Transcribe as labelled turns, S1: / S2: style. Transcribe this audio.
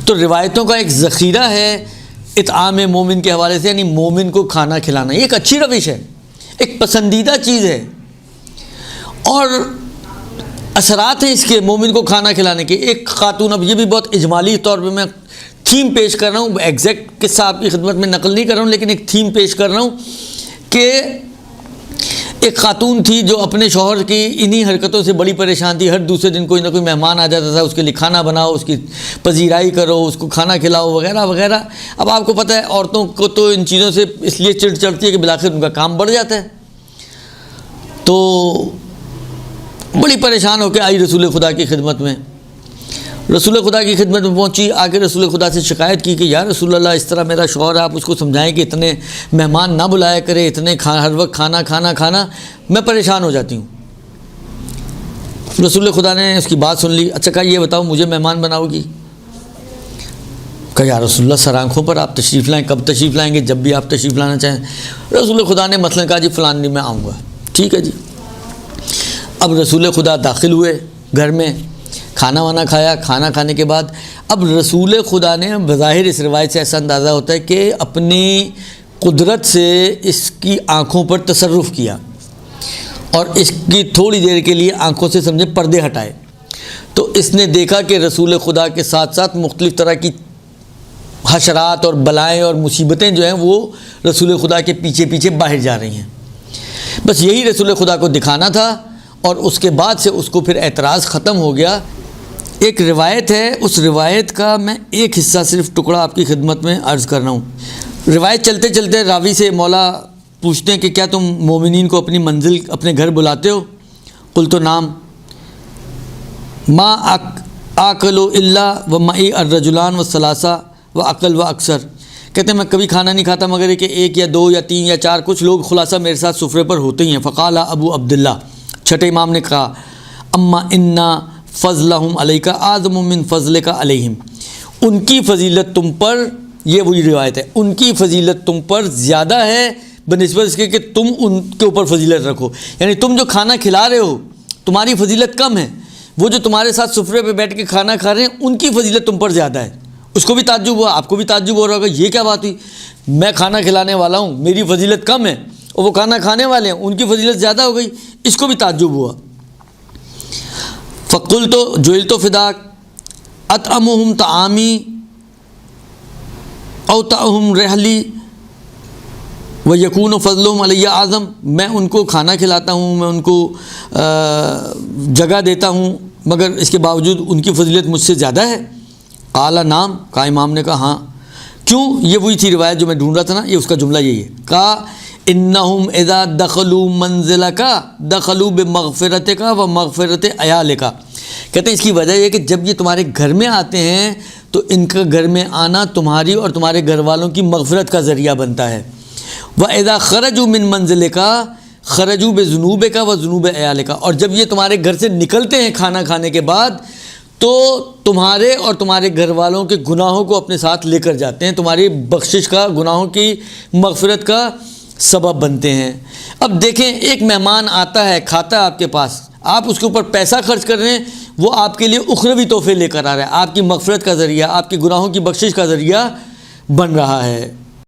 S1: تو روایتوں کا ایک ذخیرہ ہے اطعام مومن کے حوالے سے، یعنی مومن کو کھانا کھلانا، یہ ایک اچھی روش ہے، ایک پسندیدہ چیز ہے، اور اثرات ہیں اس کے مومن کو کھانا کھلانے کے۔ ایک خاتون، اب یہ بھی بہت اجمالی طور پہ میں تھیم پیش کر رہا ہوں، ایگزیکٹ قصہ آپ کی خدمت میں نقل نہیں کر رہا ہوں، لیکن ایک تھیم پیش کر رہا ہوں کہ ایک خاتون تھی جو اپنے شوہر کی انہی حرکتوں سے بڑی پریشان تھی۔ ہر دوسرے دن کوئی نہ کوئی مہمان آ جاتا تھا، اس کے لیے کھانا بناؤ، اس کی پذیرائی کرو، اس کو کھانا کھلاؤ وغیرہ وغیرہ۔ اب آپ کو پتہ ہے عورتوں کو تو ان چیزوں سے اس لیے چڑ چڑھتی ہے کہ بالآخر ان کا کام بڑھ جاتا ہے۔ تو بڑی پریشان ہو کے آئی رسول خدا کی خدمت میں، رسول خدا کی خدمت میں پہنچی، آگے رسول خدا سے شکایت کی کہ یا رسول اللہ اس طرح میرا شوہر ہے، آپ اس کو سمجھائیں کہ اتنے مہمان نہ بلایا کرے، اتنے ہر وقت کھانا، میں پریشان ہو جاتی ہوں۔ رسول خدا نے اس کی بات سن لی۔ اچھا کہا یہ بتاؤ مجھے مہمان بناؤ گی؟ کہا یا رسول اللہ سر آنکھوں پر، آپ تشریف لائیں، کب تشریف لائیں گے؟ جب بھی آپ تشریف لانا چاہیں۔ رسول خدا نے مثلاً کہا جی فلان دن میں آؤں گا۔ ٹھیک ہے جی۔ اب رسول خدا داخل ہوئے گھر میں، کھانا وانا کھایا، کھانا کھانے کے بعد اب رسول خدا نے بظاہر اس روایت سے ایسا اندازہ ہوتا ہے کہ اپنی قدرت سے اس کی آنکھوں پر تصرف کیا اور اس کی تھوڑی دیر کے لیے آنکھوں سے سمجھے پردے ہٹائے۔ تو اس نے دیکھا کہ رسول خدا کے ساتھ ساتھ مختلف طرح کی حشرات اور بلائیں اور مصیبتیں جو ہیں وہ رسول خدا کے پیچھے پیچھے باہر جا رہی ہیں۔ بس یہی رسول خدا کو دکھانا تھا، اور اس کے بعد سے اس کو پھر اعتراض ختم ہو گیا۔ ایک روایت ہے، اس روایت کا میں ایک حصہ صرف ٹکڑا آپ کی خدمت میں عرض کر رہا ہوں۔ روایت چلتے چلتے راوی سے مولا پوچھتے ہیں کہ کیا تم مومنین کو اپنی منزل اپنے گھر بلاتے ہو؟ قلت نام ما آکل الا و معی الرجلان والثلاثہ و اقل و اکثر، کہتے ہیں میں کبھی کھانا نہیں کھاتا مگر کہ ایک یا دو یا تین یا چار کچھ لوگ خلاصہ میرے ساتھ سفرے پر ہوتے ہی ہیں۔ فقال ابو عبداللہ، چھٹے امام نے کہا اما انا فضلہم علیکا اعظم من فضلک علیہم، ان کی فضیلت تم پر، یہ وہی روایت ہے، ان کی فضیلت تم پر زیادہ ہے بنسبت اس کے کہ تم ان کے اوپر فضیلت رکھو، یعنی تم جو کھانا کھلا رہے ہو تمہاری فضیلت کم ہے، وہ جو تمہارے ساتھ سفرے پہ بیٹھ کے کھانا کھا رہے ہیں ان کی فضیلت تم پر زیادہ ہے۔ اس کو بھی تعجب ہوا، آپ کو بھی تعجب ہو رہا ہوگا یہ کیا بات ہوئی، میں کھانا کھلانے والا ہوں میری فضیلت کم ہے اور وہ کھانا کھانے والے ہیں ان کی فضیلت زیادہ ہو گئی، اس کو بھی تعجب ہوا۔ فقلت جعلت فداک اطعمہم طعامی او طعہم رحلی ویکون فضلہم علی اعظم، میں ان کو کھانا کھلاتا ہوں، میں ان کو جگہ دیتا ہوں مگر اس کے باوجود ان کی فضیلت مجھ سے زیادہ ہے؟ قال نام، کہا امام نے کہا ہاں۔ کیوں؟ یہ وہی تھی روایت جو میں ڈھونڈ رہا تھا نا، یہ اس کا جملہ یہی ہے۔ کہا انہم اذا دخلوا منزلک دخلوا بمغفرتک و مغفرت عیالک، کہتے ہیں اس کی وجہ یہ کہ جب یہ تمہارے گھر میں آتے ہیں تو ان کا گھر میں آنا تمہاری اور تمہارے گھر والوں کی مغفرت کا ذریعہ بنتا ہے۔ وَإِذَا خَرَجُوا مِن مَنزِلِكَ خَرَجُوا بِذُنُوبِكَ وَذُنُوبِ عِيَالِكَ، اور جب یہ تمہارے گھر سے نکلتے ہیں کھانا کھانے کے بعد تو تمہارے اور تمہارے گھر والوں کے گناہوں کو اپنے ساتھ لے کر جاتے ہیں، تمہاری بخشش کا، گناہوں کی مغفرت کا سبب بنتے ہیں۔ اب دیکھیں ایک مہمان آتا ہے کھاتا ہے آپ کے پاس، آپ اس کے اوپر پیسہ خرچ کر رہے ہیں، وہ آپ کے لیے اخروی تحفے لے کر آ رہا ہے، آپ کی مغفرت کا ذریعہ، آپ کے گناہوں کی بخشش کا ذریعہ بن رہا ہے۔